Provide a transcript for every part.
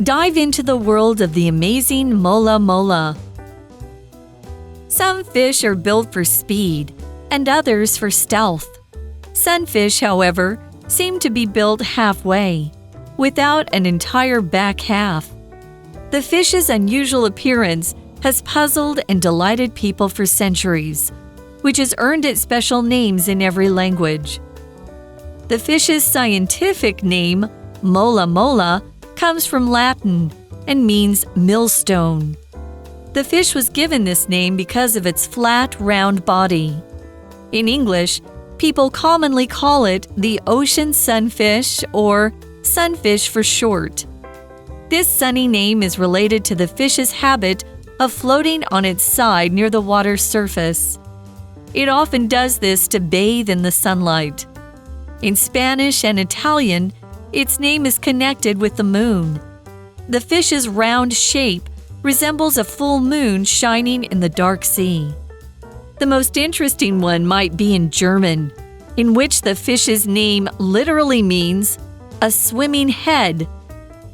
dive into the world of the amazing mola mola. Some fish are built for speed, and others for stealth. Sunfish, however, seem to be built halfway, without an entire back half. The fish's unusual appearance has puzzled and delighted people for centuries, which has earned it special names in every language. The fish's scientific name, mola mola, comes from Latin and means millstone. The fish was given this name because of its flat, round body. In English, people commonly call it the ocean sunfish or sunfish for short. This sunny name is related to the fish's habit of floating on its side near the water's surface. It often does this to bathe in the sunlight. In Spanish and Italian, its name is connected with the moon. The fish's round shape resembles a full moon shining in the dark sea. The most interesting one might be in German, in which the fish's name literally means a swimming head.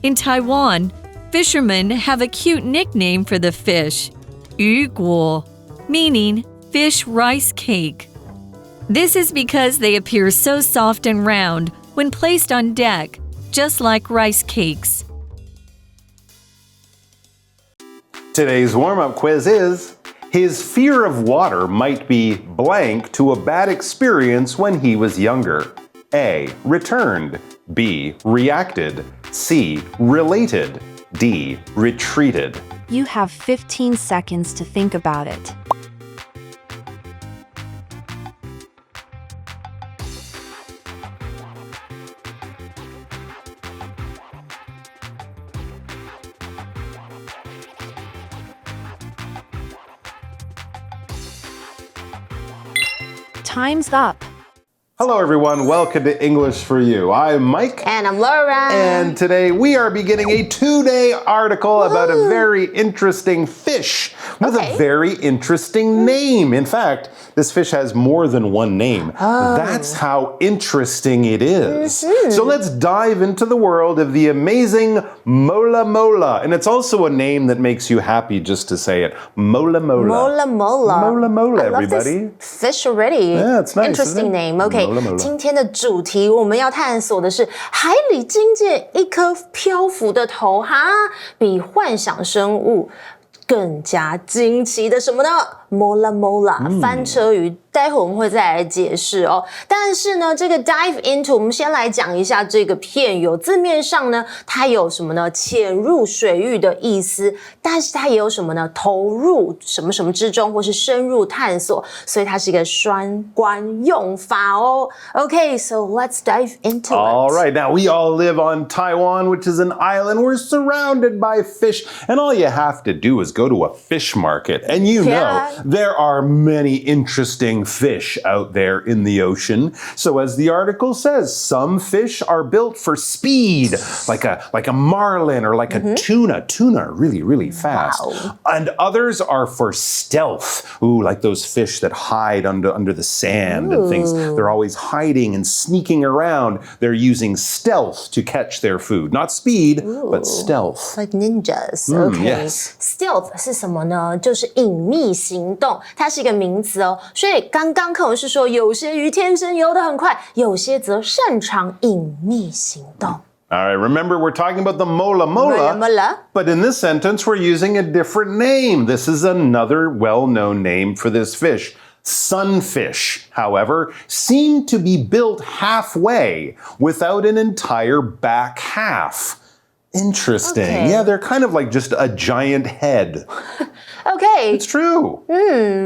In Taiwan, fishermen have a cute nickname for the fish, 鱼果, meaning fish rice cake. This is because they appear so soft and round when placed on deck, just like rice cakes. Today's warm-up quiz is, his fear of water might be blank to a bad experience when he was younger. A. Returned. B. Reacted. C. Related. D. Retreated. You have 15 seconds to think about it. Time's up. Hello everyone, welcome to English for You. I'm Mike. And I'm Laura. And today we are beginning a 2-day article about a very interesting fish with a very interesting name. In fact, this fish has more than one name. That's how interesting it is. So let's dive into the world of the amazing mola mola. And it's also a name that makes you happy just to say it. Mola mola. Mola mola. Mola mola, I love everybody. this fish already. Yeah, it's nice. Interesting name. Okay. Mola mola. 今天的主题我们要探索的是海里惊见一颗漂浮的头哈，比幻想生物更加惊奇的什么呢 ？Mola mola， 翻车鱼。待会我们会再来解释哦。但是呢，这个 dive into， 我们先来讲一下这个片语。字面上呢，它有什么呢？潜入水域的意思，但是它也有什么呢？投入什么什么之中，或是深入探索，所以它是一个双关用法哦。Okay, so let's dive into it. All right, now we all live on Taiwan, which is an island. We're surrounded by fish, and all you have to do is go to a fish market, and you know there are many interesting fish out there in the ocean. So as the article says, some fish are built for speed, like a marlin or like a tuna. Tuna, really, really fast. Wow. And others are for stealth. Ooh, like those fish that hide under the sand and things. They're always hiding and sneaking around. They're using stealth to catch their food. Not speed, but stealth. Like ninjas. Okay. Yes. Stealth 是什么呢？就是隐秘行动，它是一个名词哦。所以刚刚课文是说，有些鱼天生游得很快，有些则擅长隐秘行动。All right, remember we're talking about the mola mola, mola. but in this sentence we're using a different name. This is another well-known name for this fish. Sunfish, however, seem to be built halfway without an entire back half. Interesting. Okay. Yeah, they're kind of like just a giant head. Okay. It's true.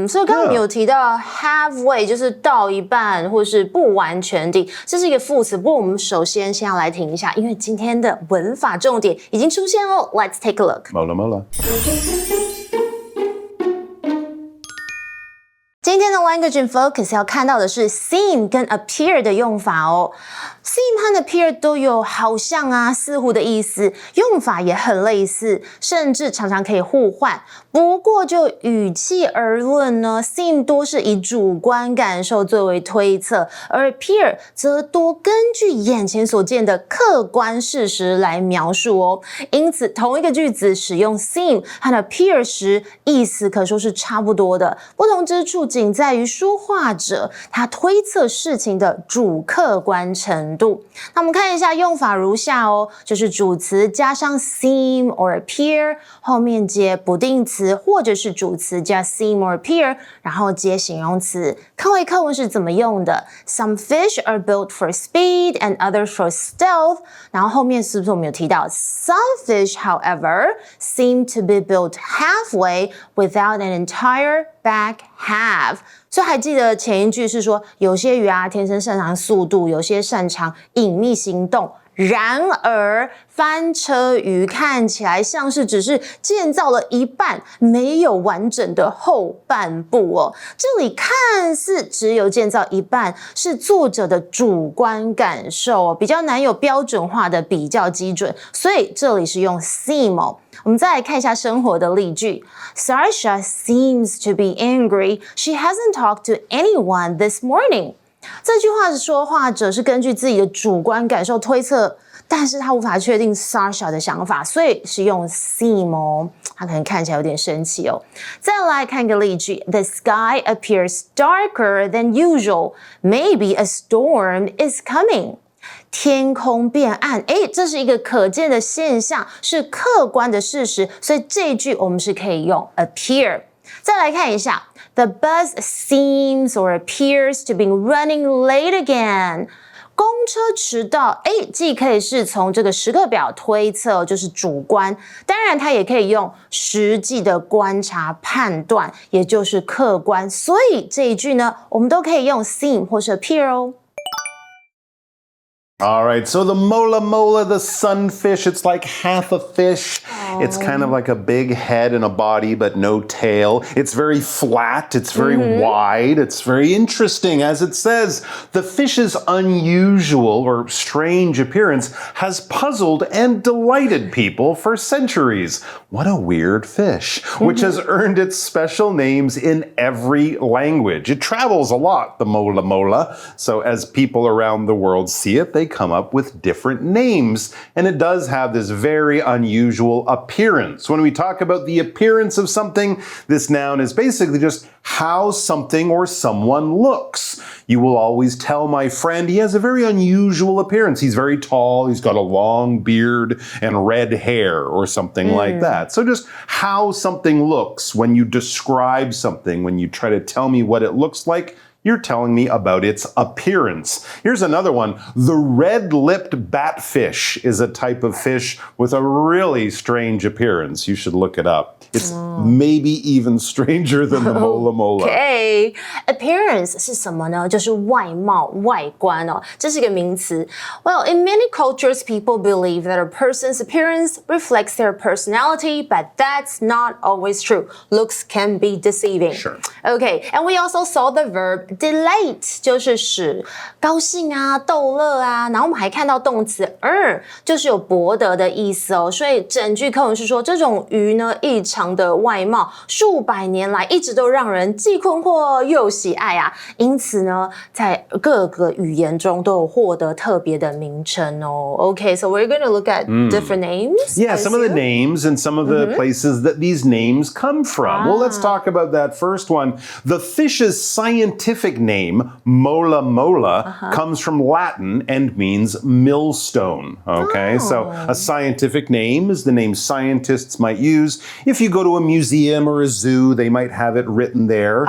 所以刚刚你有提到 halfway 就是到一半或是不完全地，这是一个副词。不过我们首先要来听一下，因为今天的文法重点已经出现哦。Let's take a look. Mola mola. 今天的 Language in Focus 要看到的是 seem 跟 appear 的用法哦。seem 和 appear 都有好像啊、似乎的意思，用法也很类似，甚至常常可以互换。不过就语气而论呢 seem 多是以主观感受作为推测，而 appear 则多根据眼前所见的客观事实来描述哦。因此同一个句子使用 seem 和 appear 时，意思可说是差不多的，不同之处仅在于说话者他推测事情的主客观程度。那我们看一下用法如下哦，就是主词加上 seem or appear， 后面接不定词或者是主词加 seem or appear， 然后接形容词。看回课文是怎么用的 Some fish are built for speed and others for stealth， 然后后面是不是我们有提到 Some fish, however, seem to be built halfway without an entire back half。 所以还记得前一句是说有些鱼啊天生擅长速度，有些擅长隐秘行动，然而翻车鱼看起来像是只是建造了一半，没有完整的后半部哦。这里看似只有建造一半，是作者的主观感受哦，比较难有标准化的比较基准，所以这里是用 seem 哦。我们再来看一下生活的例句 Sarsha seems to be angry. She hasn't talked to anyone this morning. 这句话是说话者是根据自己的主观感受推测，但是他无法确定 Sarsha 的想法，所以是用 seem 哦，他可能看起来有点生气哦。再来看一个例句 The sky appears darker than usual. Maybe a storm is coming. 天空变暗，这是一个可见的现象，是客观的事实，所以这一句我们是可以用 appear。再来看一下 The bus seems or appears to be running late again。公车迟到，既可以是从这个时刻表推测，就是主观，当然它也可以用实际的观察判断，也就是客观，所以这一句呢，我们都可以用 seem 或是 appear 哦。All right, so the mola mola, the sunfish, it's like half a fish. Oh. It's kind of like a big head and a body, but no tail. It's very flat, it's very wide, it's very interesting. As it says, the fish's unusual or strange appearance has puzzled and delighted people for centuries. What a weird fish, which has earned its special names in every language. It travels a lot, the mola mola, so as people around the world see it, they come up with different names, and it does have this very unusual appearance. When we talk about the appearance of something, this noun is basically just how something or someone looks. You will always tell my friend he has a very unusual appearance. He's very tall, he's got a long beard and red hair or something like that. So just how something looks when you describe something, when you try to tell me what it looks like, you're telling me about its appearance. Here's another one. The red-lipped batfish is a type of fish with a really strange appearance. You should look it up. It's maybe even stranger than the mola mola. Okay. Appearance 是什么呢？就是外貌、外观哦，这是一个名词。Well, in many cultures, people believe that a person's appearance reflects their personality, but that's not always true. Looks can be deceiving. Sure. Okay, and we also saw the verb delight 就是使高兴啊、逗乐啊，然后我们还看到动词 earn 就是有博得的意思哦，所以整句课文是说这种鱼呢异常的外貌，数百年来一直都让人既困惑又喜爱啊，因此呢，在各个语言中都有获得特别的名称哦。Okay, so we're going to look at different names. Yeah, some of the names and some of the places that these names come from. Well, let's talk about that first one. The fish's scientific name, mola mola, comes from Latin and means millstone. Okay, so a scientific name is the name scientists might use. If you go to a museum or a zoo, they might have it written there.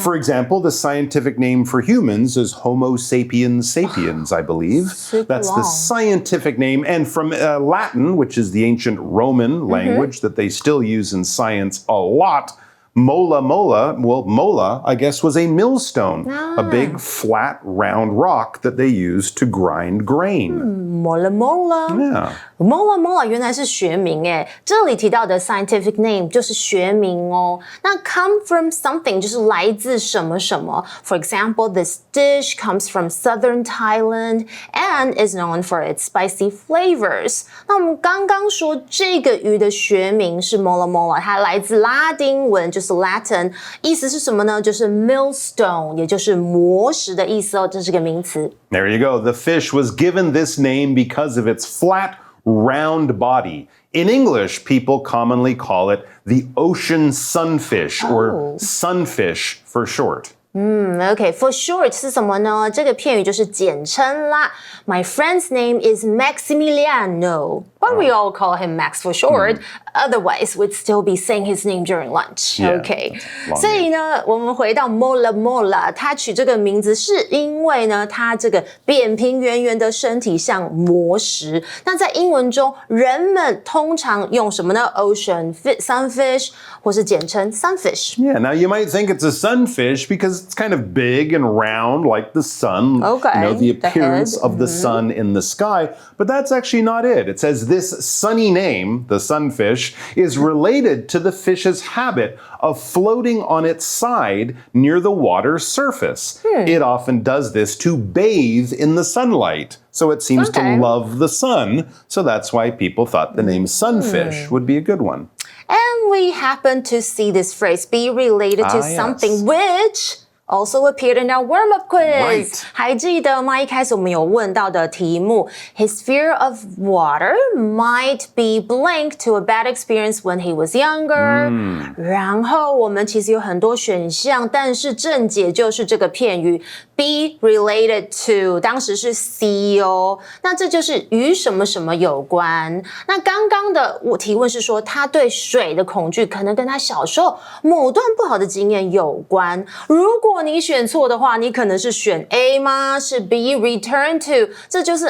For example, the scientific name for humans is Homo sapiens sapiens, I believe. That's the scientific name. And from Latin, which is the ancient Roman language that they still use in science a lot, Mola mola, well, mola, I guess, was a millstone, a big, flat, round rock that they used to grind grain. Mola mola. Yeah. Mola mola 原来是学名诶，这里提到的 scientific name 就是学名哦。那 come from something 就是来自什么什么。For example, this dish comes from southern Thailand and is known for its spicy flavors. 那我们刚刚说这个鱼的学名是 mola mola， 它来自拉丁文，就是 Latin， 意思是什么呢？就是 millstone， 也就是磨石的意思哦，这是个名词。There you go. The fish was given this name because of its flat, round body. In English, people commonly call it the ocean sunfish or sunfish for short. OK, for short 是什么呢？这个片语就是简称啦。My friend's name is Maximiliano, but we all call him Max for short. Otherwise, we'd still be saying his name during lunch. Yeah, OK, 所以呢，我们回到 Mola Mola， 他取这个名字是因为呢，他这个扁平圆圆的身体像磨石。那在英文中，人们通常用什么呢 ？Ocean sunfish， 或是简称 sunfish。Yeah, now you might think it's a sunfish because it's kind of big and round like the sun. Okay, You know, the appearance head. of the sun in the sky. But that's actually not it. It says this sunny name, the sunfish, is related to the fish's habit of floating on its side near the water's surface. It often does this to bathe in the sunlight. So it seems to love the sun. So that's why people thought the name sunfish would be a good one. And we happen to see this phrase be related to something which also appeared in our warm-up quiz. Right. 还记得吗？一开始我们有问到的题目 His fear of water might be blank to a bad experience when he was younger. 然后我们其实有很多选项，但是正解就是这个片语 be related to， 当时是 C 哦。那这就是与什么什么有关。那刚刚的我提问是说，他对水的恐惧可能跟他小时候某段不好的经验有关。如果你选错的话，你可能是选 A 吗？是 B return to， 这就是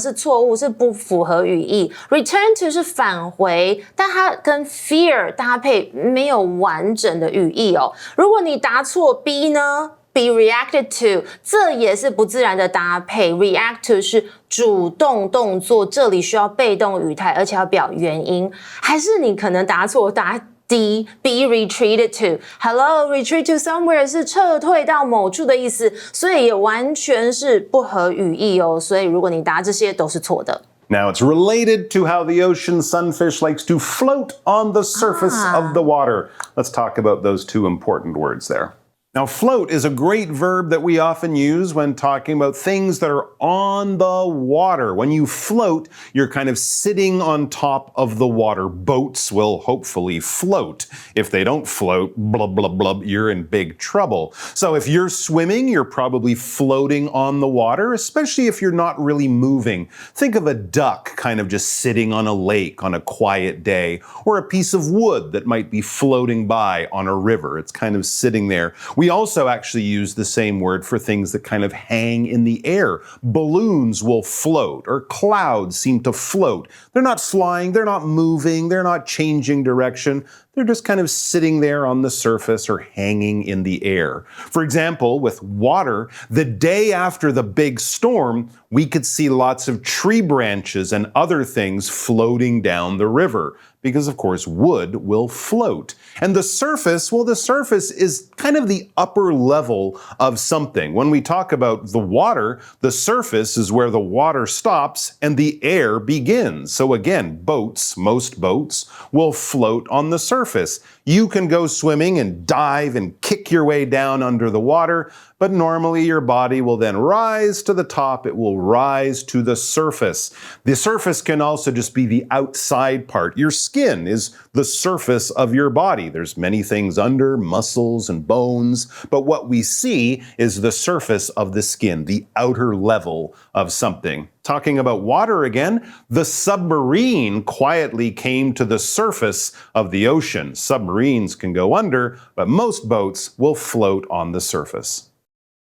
是错误，是不符合语义。Return to 是返回，但它跟 fear 搭配没有完整的语义哦。如果你答错 B 呢？Be reacted to， 这也是不自然的搭配。React to 是主动动作，这里需要被动语态，而且要表原因。还是你可能答错，答D be retreated to Hello retreat to somewhere 是撤退到某处的意思，所以也完全是不合语义哦。所以如果你答这些都是错的。Now, it's related to how the ocean sunfish likes to float on the surface of the water. Let's talk about those two important words there. Now, float is a great verb that we often use when talking about things that are on the water. When you float, you're kind of sitting on top of the water. Boats will hopefully float. If they don't float, blub, blub, blub, you're in big trouble. So if you're swimming, you're probably floating on the water, especially if you're not really moving. Think of a duck kind of just sitting on a lake on a quiet day, or a piece of wood that might be floating by on a river. It's kind of sitting there. We also actually use the same word for things that kind of hang in the air. Balloons will float, or clouds seem to float. They're not flying, they're not moving, they're not changing direction. They're just kind of sitting there on the surface or hanging in the air. For example, with water, the day after the big storm, we could see lots of tree branches and other things floating down the river. Because, of course, wood will float. And the surface, well, the surface is kind of the upper level of something. When we talk about the water, the surface is where the water stops and the air begins. So again, boats, most boats, will float on the surface. You can go swimming and dive and kick your way down under the water, but normally your body will then rise to the top. It will rise to the surface. The surface can also just be the outside part. Your skin is the surface of your body. There's many things under, muscles and bones, but what we see is the surface of the skin, the outer level of something. Talking about water again, the submarine quietly came to the surface of the ocean. Submarines can go under, but most boats will float on the surface.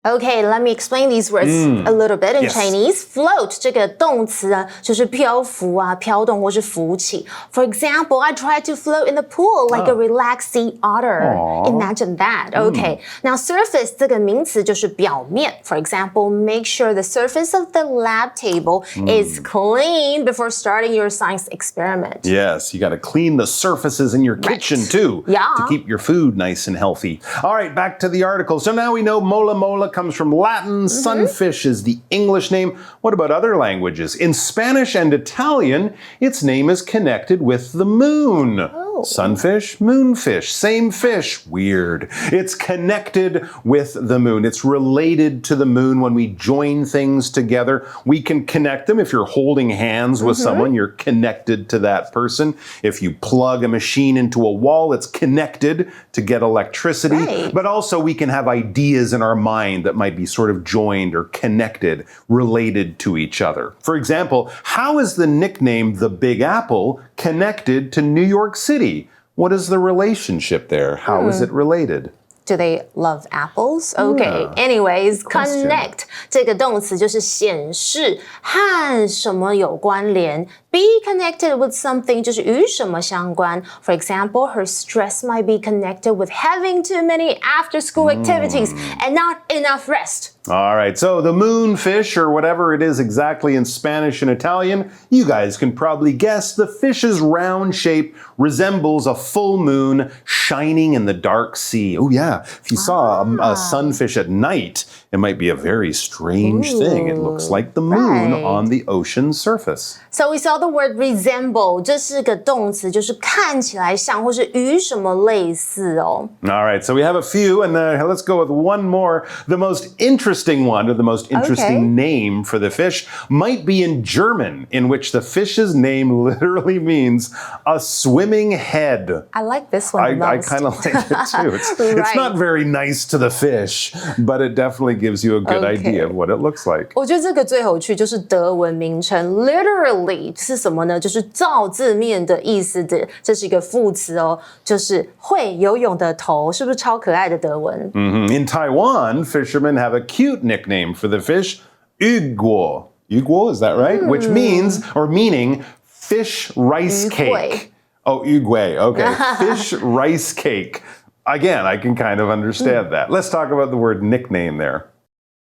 Okay, let me explain these words a little bit in Chinese. Float 这个动词啊，就是漂浮啊、飘动或是浮起。For example, I try to float in the pool like a relaxed sea otter. Imagine that. Okay. Now, surface 这个名词就是表面。For example, make sure the surface of the lab table is clean before starting your science experiment. Yes, you got to clean the surfaces in your kitchen too to keep your food nice and healthy. All right, back to the article. So now we know mola mola comes from Latin. Sunfish is the English name. What about other languages? In Spanish and Italian, its name is connected with the moon. Sunfish, moonfish, same fish. Weird. It's connected with the moon. It's related to the moon. When we join things together, we can connect them. If you're holding hands with someone, you're connected to that person. If you plug a machine into a wall, it's connected to get electricity. Right. But also we can have ideas in our mind that might be sort of joined or connected, related to each other. For example, how is the nickname the Big Apple connected to New York City? What is the relationship there? How is it related? Do they love apples? Okay. Anyways, connect 这个动词就是显示和什么有关联。Be connected with something 就是与什么相关。For example, her stress might be connected with having too many after-school activities and not enough rest. All right, so the moonfish, or whatever it is exactly in Spanish and Italian, you guys can probably guess the fish's round shape resembles a full moon shining in the dark sea. Oh yeah, if you saw a sunfish at night, it might be a very strange thing. It looks like the moon on the ocean surface. So we saw the word resemble. 这是个动词，就是看起来像或是与什么类似哦。All right, so we have a few, and let's go with one more. The most interesting one, or the most interesting name for the fish, might be in German, in which the fish's name literally means a swimming head. I like this one the I most. kind of like it too. It's not very nice to the fish, but it definitely gives you a good idea of what it looks like. 我觉得这个最有趣，就是德文名称 literally 是什么呢？就是照字面的意思的，这是一个副词哦，就是会游泳的头，是不是超可爱的德文In Taiwan, fishermen have a cute nickname for the fish, Yuguo. Yuguo, is that right? Which means, or meaning, fish rice cake. Oh, Yugui, okay. Fish rice cake. Again, I can kind of understand that. Let's talk about the word nickname there.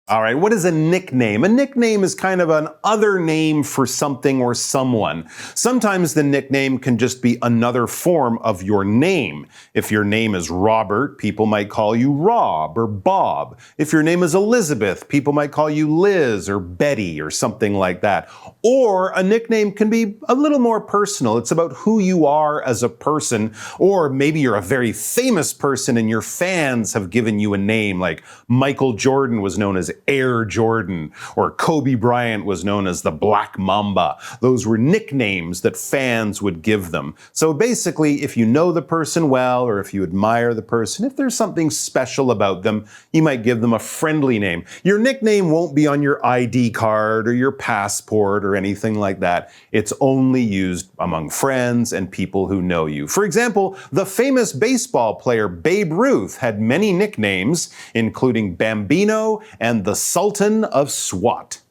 All right, what is a nickname? A nickname is kind of an other name for something or someone. Sometimes the nickname can just be another form of your name. If your name is Robert, people might call you Rob or Bob. If your name is Elizabeth, people might call you Liz or Betty or something like that. Or a nickname can be a little more personal. It's about who you are as a person. Or maybe you're a very famous person and your fans have given you a name, like Michael Jordan was known as Air Jordan, or Kobe Bryant was known as the Black Mamba. Those were nicknames that fans would give them. So basically, if you know the person well, or if you admire the person, if there's something special about them, you might give them a friendly name. Your nickname won't be on your ID card or your passport or anything like that. It's only used among friends and people who know you. For example, the famous baseball player Babe Ruth had many nicknames, including Bambino and the Sultan of Swat.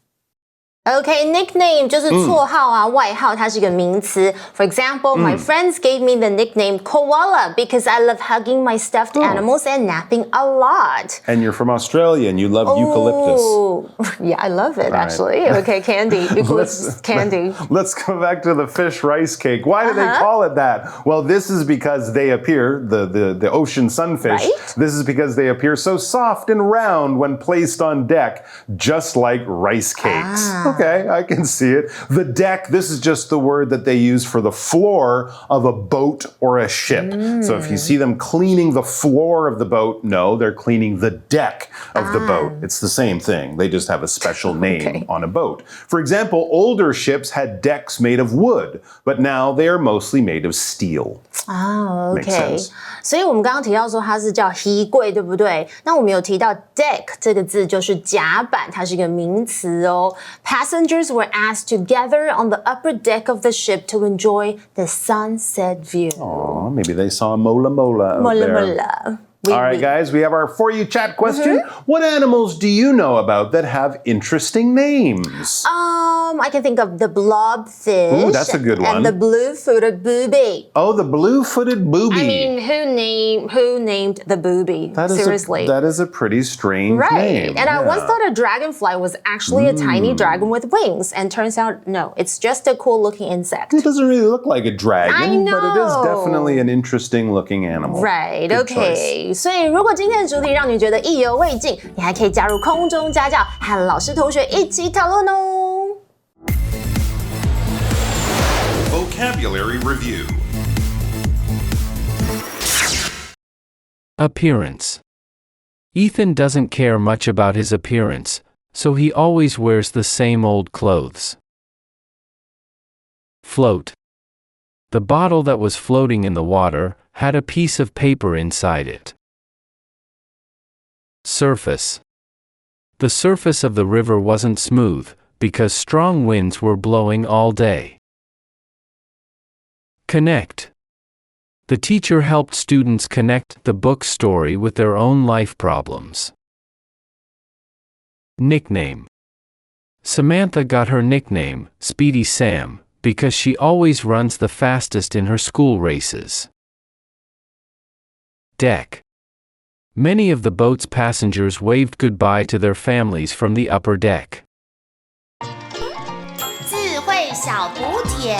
Okay, nickname 就是绰号啊、外号，它是一个名词。For example, my friends gave me the nickname Koala because I love hugging my stuffed animals and napping a lot. And you're from Australia and you love eucalyptus. Oh, yeah, I love it actually. Okay, candy, eucalyptus candy. Let's go back to the fish rice cake. Why do they call it that? Well, this is because they appear, the ocean sunfish, this is because they appear so soft and round when placed on deck, just like rice cakes. Okay, I can see it. The deck, this is just the word that they use for the floor of a boat or a ship. So if you see them cleaning the floor of the boat, no, they're cleaning the deck of the boat. It's the same thing. They just have a special name on a boat. For example, older ships had decks made of wood, but now they are mostly made of steel. OK. Makes sense. 所以我们刚刚提到说它是叫衣柜，对不对？那我们有提到 deck 这个字就是甲板，它是一个名词哦。Passengers were asked to gather on the upper deck of the ship to enjoy the sunset view. Aw, maybe they saw mola mola out Mola there. mola. All right, guys, we have our For You Chat question. What animals do you know about that have interesting names? I can think of the blobfish. Ooh, that's a good one. And the blue-footed booby. Oh, the blue-footed booby. I mean, who named the booby? Seriously. That is a pretty strange name. And I once thought a dragonfly was actually a tiny dragon with wings. And turns out, no, it's just a cool-looking insect. It doesn't really look like a dragon, I know. but it is definitely an interesting-looking animal. Right, Good okay. choice. 所以如果今天的主题让你觉得意犹未尽，你还可以加入空中家教，和老师同学一起讨论哦。Vocabulary Review. Appearance. Ethan doesn't care much about his appearance, so he always wears the same old clothes. Float. The bottle that was floating in the water had a piece of paper inside it. Surface. The surface of the river wasn't smooth, because strong winds were blowing all day. Connect. The teacher helped students connect the book story with their own life problems. Nickname. Samantha got her nickname, Speedy Sam, because she always runs the fastest in her school races. Deck. Many of the boat's passengers waved goodbye to their families from the upper deck. 智慧小补帖。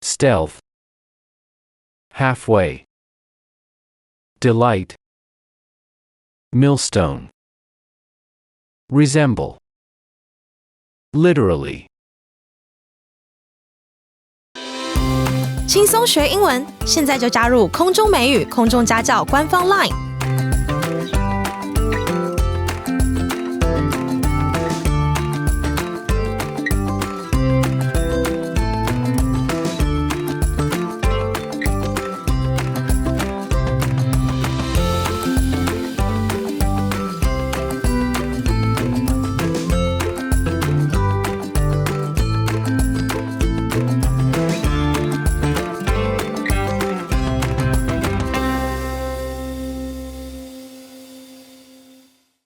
Stealth. Halfway. Delight. Millstone. Resemble. Literally. 轻松学英文，现在就加入空中美语空中家教官方 LINE。